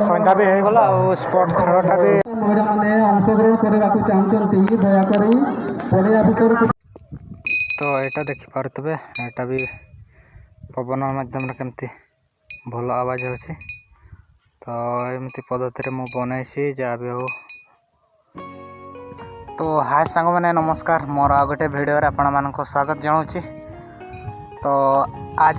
सन्ध्या भी हो गला और स्पोर्ट खेलटा भी महिला माने अंशग्रहण करने चाहते दयाकोरी पड़िया भर तो यहाँ देखिपे यहाँ भी पवन मध्यम केमती भल आवाज हो तो एमती पद्धति मु बनई जहाँ भी हो। तो हाय सांग मैंने नमस्कार मोर आ गोटे भिडियो आपण मानक स्वागत जनाऊँगी। तो आज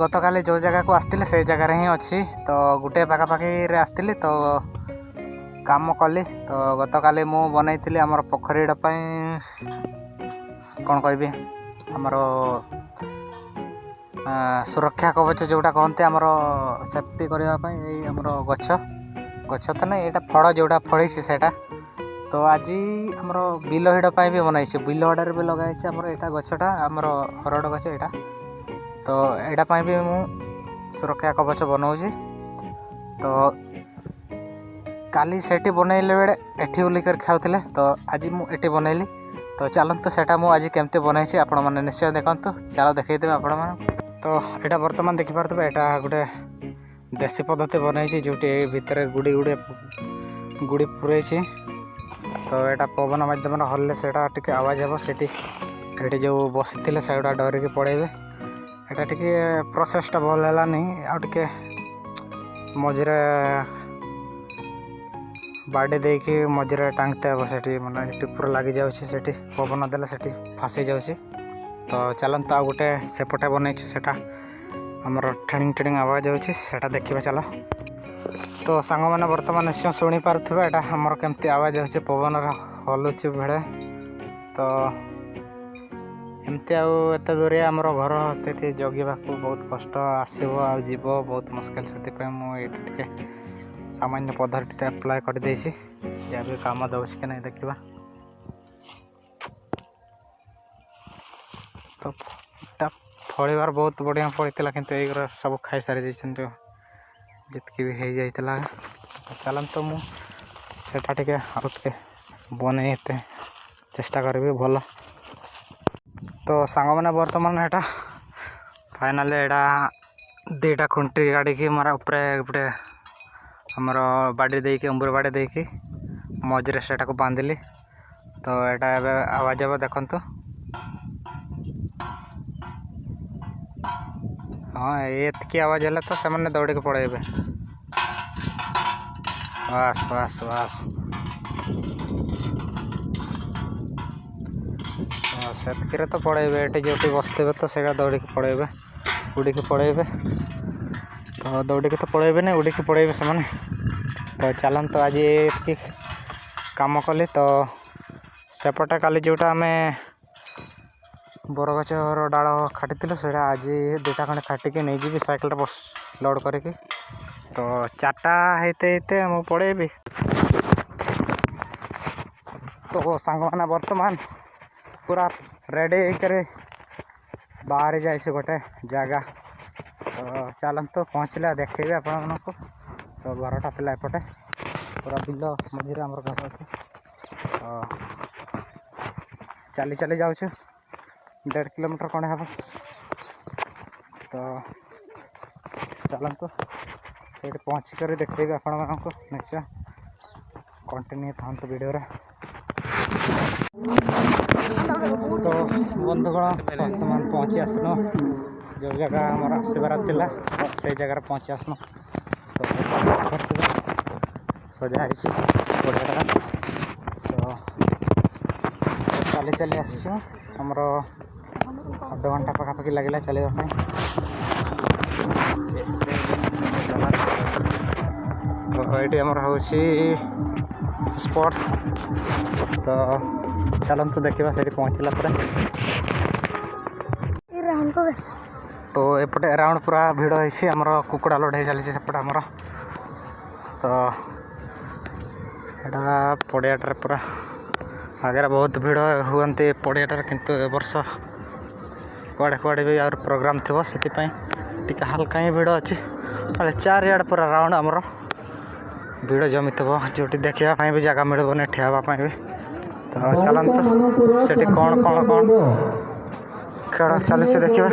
गत काली जो जगह को आसती से जगार ही अच्छी तो गोटे पाखापाखि आसती तो काम कली तो गत काली मु बनई आमर पोखरीटापी कौन कहि आमर सुरक्षा कवच जोटा कहते आमर सेफ्टी करने आमर गछ गछ तो नहीं यहाँ फड़ जोटा फड़ी सेटा तो आज आमर बिल हिड़ापी भी बनाई बिल हिड़े भी लगाई आमर यहाँ गछटा आमर हरड़ गछ यहाँ तो यहाँ भी मु सुरक्षा कवच बनाऊँगी। तो काली सेठी बनैले बेड़े एठी बुलिकर खाऊले तो आज मुझे बनैली तो चलते सेटा मु आज केमती बनई आपण मैंने निश्चय देखु चलो देखईदेवे आपण मैंने। तो यहाँ बर्तमान देखिपे यहाँ गोटे देसी पद्धति बनई जोटी भितर गुड़ी गुड़ी गुड़ी पुरई तो यहाँ पवन मध्यम हल्ले से आवाज हे से जो बसी से डरिकी पड़ेबे यहाँ टी प्रोसेसटा भल है आगे मझे बाड़ी देकी मझे टांगते हे से मैंने पूरा लग जाऊँगी पवन देले से फासी जाऊँगी। तो चलते आ गोटे सेपटे बनई सेटा आमर ठेणिंग ठेणिंग आवाज होटा देखा चलो। तो सांग मैंने बर्तमान निश्चय शुणी पारे यहाँ आमर केमती आवाज हो पवन हलुची भेड़े तो एमती आत दूरिया आमर घर ते जगवा बहुत कष्ट आसब आब बहुत मुस्किल से मुझे सामान्य पद्धति अप्लाय कर जहाँ भी काम दौर कि नहीं देखा। तो फड़ार बहुत बढ़िया फड़ी किंतु ये सब खाई सारी जाइए जितकी भी हो जाता चलन तो मुझा टे बन चेष्टा करी भल। तो सांग मैंने बर्तमान यहाँ फाइनाल यहाँ दीटा खुंटी गाड़ी मारा उपरे गोटे आमर बाड़ी देकी अंबुर बाड़ी देकी मझे से बांधिली तो यहाँ आवाज हे देखु। हाँ ये आवाज है तो से दौड़ के पड़ेबे बास बास बास से तो पड़ेबे ये जो बसते तो से दौड़ के पड़ेबे उड़ी के पड़ेबे तो दौड़ के तो पड़ेबे नहीं उड़ी के पड़ेबे से मैंने। तो चलन तो आज ये काम कली तो सेपटे काली जोटा आम बरगछर डाल खाटी से आज दुटा खंडे खाटिक नहीं जी सैकेल लोड करके तो चार्टा होते मु पड़ेबी। तो सांग मैंने बर्तमान पूरा रेडी होकर बाहर जाइए गोटे जगह तो चलन तो पहुँचले देखेबी आपण को। तो घरटा था एपटे पूरा बिल मझे आम घर अच्छे तो चली चली जाऊँ 1.5 किलोमीटर कौन हे तो चलतु से पहुँचिक देखेबी आपण मानक निश्चय कंटिन्यू था वीडियो रे। तो बंधुगण बर्तमान पहुँची आसनु जो जगह आमर आसबार था से जगार पहुँची आसनु तो सजा बढ़िया तो चली चली आसचु आमर अध घंटा पाखापाखि लगे चलवाई। तो ये आमर हूँ स्पोर्ट्स तो चलते देखा से पहुँचला तो एपटे अराउंड पूरा भिड़ होती आमर कुकुड़ा लड़ाई चली सेपटे आमर तो यहाँ पड़ियाटे पूरा आगे बहुत भिड़ हुए पड़ियाटे किंतु ए वर्ष कड़े कड़े भी और प्रोग्राम थी से हल्का ही भिड़ अच्छी 4 पूरा राउंड आमर भिड़ जमी थो जो देखापी भी जगह मिलने ठेवापी भी। तो चलते से कौन कौन कौन खेल चली देखा।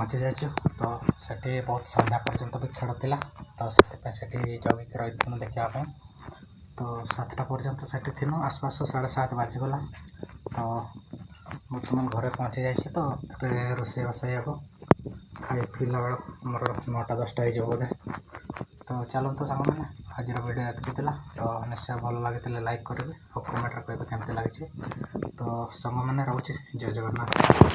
ପହଞ୍ଚି ଯାଇଛୁ। ତ ସେଠି ବହୁତ ସନ୍ଧ୍ୟା ପର୍ଯ୍ୟନ୍ତ ବି ଖେଳ ଥିଲା, ତ ସେଥିପାଇଁ ସେଠି ଜଗିକି ରହିଥିଲୁ ଦେଖିବା ପାଇଁ। ତ 7ଟା ପର୍ଯ୍ୟନ୍ତ ସେଠି ଥିଲୁ, ଆସୁ ଆସୁ 7:30 ବାଜିଗଲା। ତ ବର୍ତ୍ତମାନ ଘରେ ପହଞ୍ଚି ଯାଇଛି। ତ ଏବେ ରୋଷେଇ ବସାଇବାକୁ ଖାଇ ପିଇଲା ବେଳକୁ ଆମର 9ଟା 10ଟା ହେଇଯିବ ବୋଧେ। ତ ଚାଲନ୍ତୁ ସାଙ୍ଗମାନେ, ଆଜିର ଭିଡ଼ିଓ ଏତିକି ଥିଲା। ତ ନିଶ୍ଚୟ ଭଲ ଲାଗିଥିଲେ ଲାଇକ୍ କରିବେ ଆଉ କମେଣ୍ଟରେ କହିବେ କେମିତି ଲାଗିଛି। ତ ସାଙ୍ଗମାନେ ରହୁଛି, ଜୟ ଜଗନ୍ନାଥ।